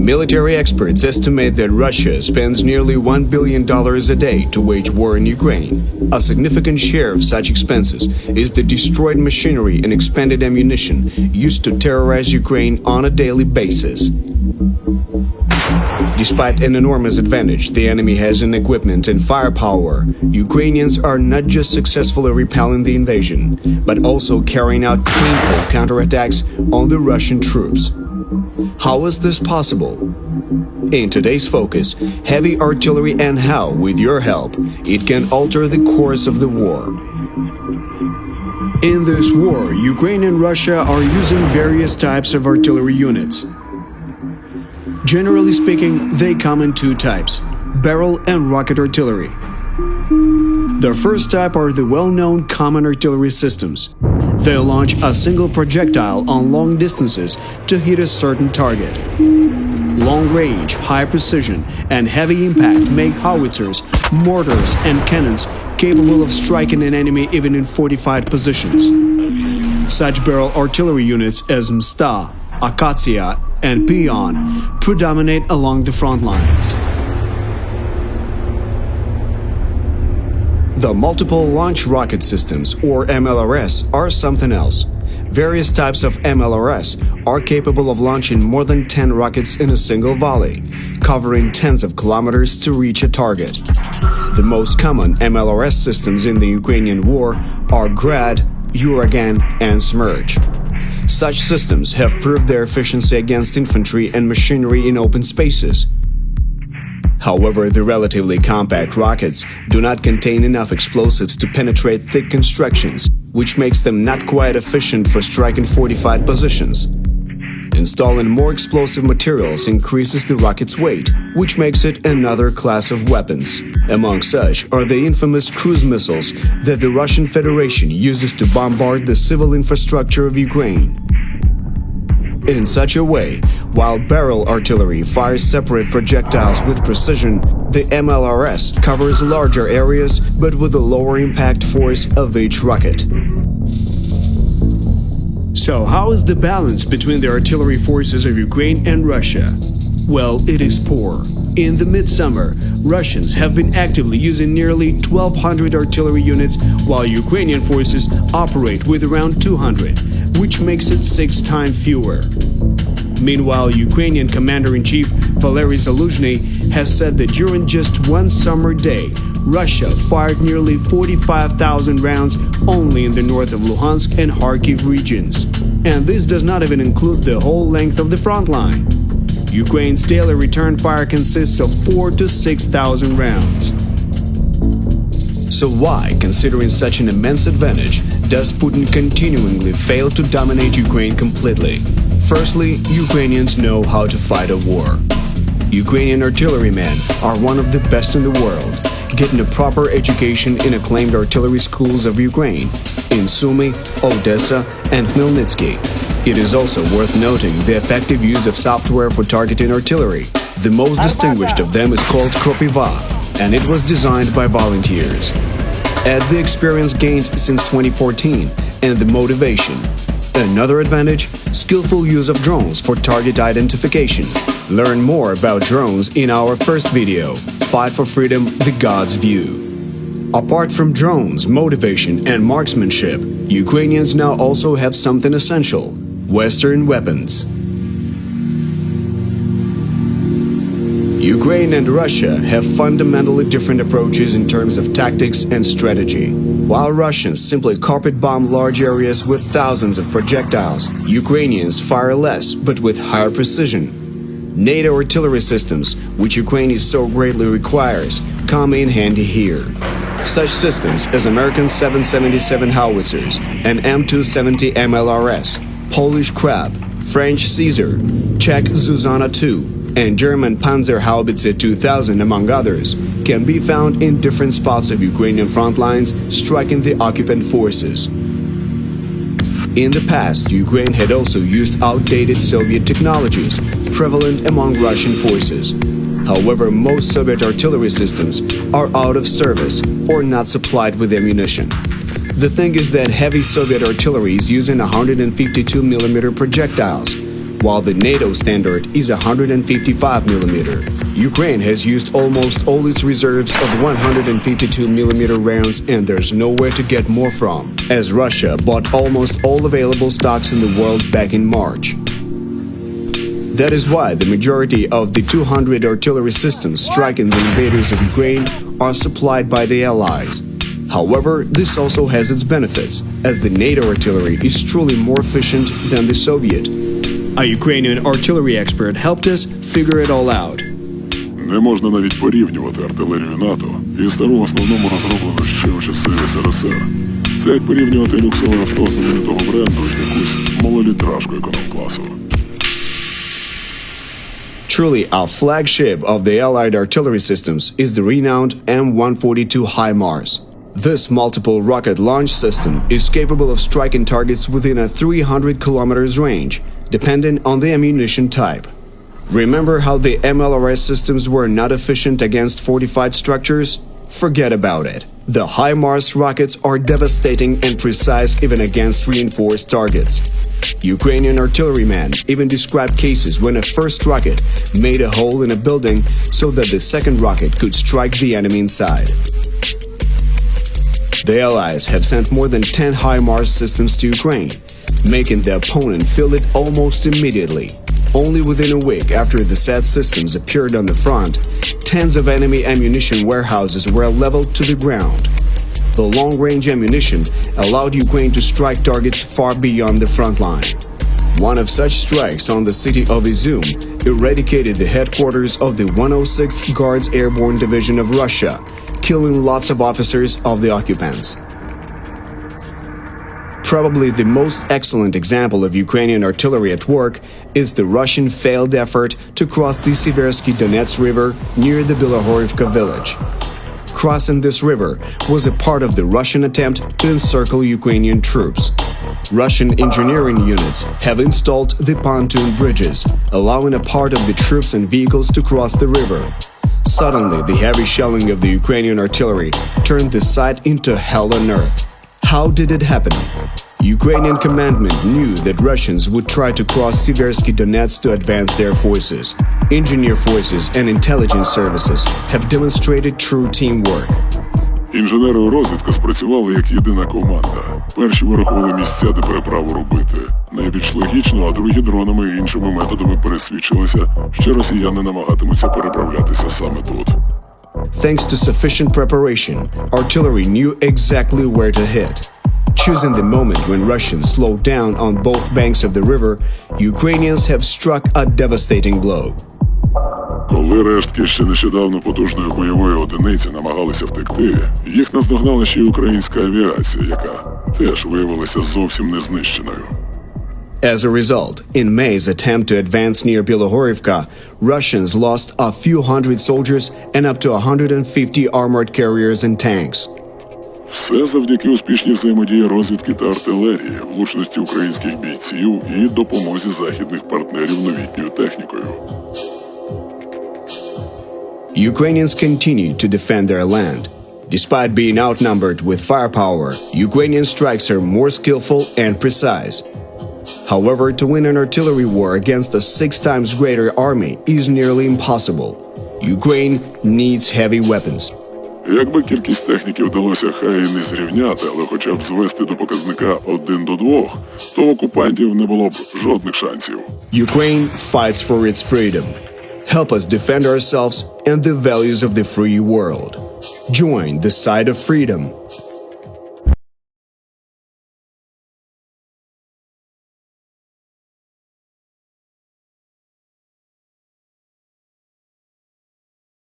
Military experts estimate that Russia spends nearly $1 billion a day to wage war in Ukraine. A significant share of such expenses is the destroyed machinery and expended ammunition used to terrorize Ukraine on a daily basis. Despite an enormous advantage the enemy has in equipment and firepower, Ukrainians are not just successfully repelling the invasion, but also carrying out painful counterattacks on the Russian troops. How is this possible? In today's focus, heavy artillery and how, with your help, it can alter the course of the war. In this war, Ukraine and Russia are using various types of artillery units. Generally speaking, they come in two types: barrel and rocket artillery. The first type are the well-known common artillery systems. They launch a single projectile on long distances to hit a certain target. Long range, high precision, and heavy impact make howitzers, mortars, and cannons capable of striking an enemy even in fortified positions. Such barrel artillery units as Msta, Akatsiya, and Pion predominate along the front lines. The multiple launch rocket systems, or MLRS, are something else. Various types of MLRS are capable of launching more than 10 rockets in a single volley, covering tens of kilometers to reach a target. The most common MLRS systems in the Ukrainian war are Grad, Uragan, and Smerch. Such systems have proved their efficiency against infantry and machinery in open spaces. However, the relatively compact rockets do not contain enough explosives to penetrate thick constructions, which makes them not quite efficient for striking fortified positions. Installing more explosive materials increases the rocket's weight, which makes it another class of weapons. Among such are the infamous cruise missiles that the Russian Federation uses to bombard the civil infrastructure of Ukraine. In such a way, while barrel artillery fires separate projectiles with precision, the MLRS covers larger areas but with a lower impact force of each rocket. So how is the balance between the artillery forces of Ukraine and Russia? Well, it is poor. In the midsummer, Russians have been actively using nearly 1,200 artillery units, while Ukrainian forces operate with around 200, which makes it 6 times fewer. Meanwhile, Ukrainian Commander-in-Chief Valery Zaluzhny has said that during just one summer day, Russia fired nearly 45,000 rounds only in the north of Luhansk and Kharkiv regions. And this does not even include the whole length of the front line. Ukraine's daily return fire consists of 4,000 to 6,000 rounds. So why, considering such an immense advantage, does Putin continually fail to dominate Ukraine completely? Firstly, Ukrainians know how to fight a war. Ukrainian artillerymen are one of the best in the world, getting a proper education in acclaimed artillery schools of Ukraine, in Sumy, Odessa, and Khmelnytsky. It is also worth noting the effective use of software for targeting artillery. The most distinguished of them is called Kropiva, and it was designed by volunteers. Add the experience gained since 2014 and the motivation. Another advantage, skillful use of drones for target identification. Learn more about drones in our first video, Fight for Freedom, the God's View. Apart from drones, motivation, and marksmanship, Ukrainians now also have something essential: Western weapons. Ukraine and Russia have fundamentally different approaches in terms of tactics and strategy. While Russians simply carpet bomb large areas with thousands of projectiles, Ukrainians fire less but with higher precision. NATO artillery systems, which Ukraine so greatly requires, come in handy here. Such systems as American 777 howitzers and M270 MLRS, Polish Krab, French Caesar, Czech Zuzana II, and German Panzerhaubitze 2000, among others, can be found in different spots of Ukrainian front lines, striking the occupant forces. In the past, Ukraine had also used outdated Soviet technologies prevalent among Russian forces. However, most Soviet artillery systems are out of service or not supplied with ammunition. The thing is that heavy Soviet artillery is using 152mm projectiles. while the NATO standard is 155mm. Ukraine has used almost all its reserves of 152mm rounds, and there's nowhere to get more from, as Russia bought almost all available stocks in the world back in March. That is why the majority of the 200 artillery systems striking the invaders of Ukraine are supplied by the Allies. However, this also has its benefits, as the NATO artillery is truly more efficient than the Soviet. A Ukrainian artillery expert helped us figure it all out. Не можна навіть порівнювати артилерію НАТО і стару в основному розроблену ще у часи СРСР. Це як порівнювати люксове авто знаменитого бренду і якусь малолітражку економ-класу. Truly, a flagship of the Allied artillery systems is the renowned M142 HIMARS. This multiple rocket launch system is capable of striking targets within a 300 kilometers range, depending on the ammunition type. Remember how the MLRS systems were not efficient against fortified structures? Forget about it. The HIMARS rockets are devastating and precise even against reinforced targets. Ukrainian artillerymen even described cases when a first rocket made a hole in a building so that the second rocket could strike the enemy inside. The Allies have sent more than 10 HIMARS systems to Ukraine, making the opponent feel it almost immediately. Only within a week after the said systems appeared on the front, tens of enemy ammunition warehouses were leveled to the ground. The long-range ammunition allowed Ukraine to strike targets far beyond the front line. One of such strikes on the city of Izum eradicated the headquarters of the 106th Guards Airborne Division of Russia, killing lots of officers of the occupants. Probably the most excellent example of Ukrainian artillery at work is the Russian failed effort to cross the Seversky Donets River near the Bilohorivka village. Crossing this river was a part of the Russian attempt to encircle Ukrainian troops. Russian engineering units have installed the pontoon bridges, allowing a part of the troops and vehicles to cross the river. Suddenly, the heavy shelling of the Ukrainian artillery turned the site into hell on earth. How did it happen? Ukrainian commandment knew that Russians would try to cross Seversky Donets to advance their forces. Engineer forces and intelligence services have demonstrated true teamwork. Інженери у розвідка спрацювали як єдина команда. Перші вирахували місця, де переправу робити. Найбільш логічно, а другі дронами і іншими методами пересвідчилися, що росіяни намагатимуться переправлятися саме тут. Thanks to sufficient preparation, artillery knew exactly where to hit. Choosing the moment when Russians slowed down on both banks of the river, Ukrainians have struck a devastating blow. Коли рештки ще нещодавно потужної бойової одиниці намагалися втекти, їх наздогнала ще й українська авіація, яка теж виявилася зовсім не знищеною. As a result, in May's attempt to advance near Bilohorivka, Russians lost a few hundred soldiers and up to 150 armored carriers and tanks. Все завдяки успішній взаємодії розвідки та артилерії, влучності українських бійців і допомозі західних партнерів новітньою технікою. Ukrainians continue to defend their land. Despite being outnumbered with firepower, Ukrainian strikes are more skillful and precise. However, to win an artillery war against a 6 times greater army is nearly impossible. Ukraine needs heavy weapons. Якби кількість техніки вдалося хай і не зрівняти, але хоча б звести до показника 1 до 2, то в окупантів не було б жодних шансів. Ukraine fights for its freedom. Help us defend ourselves and the values of the free world. Join the side of freedom.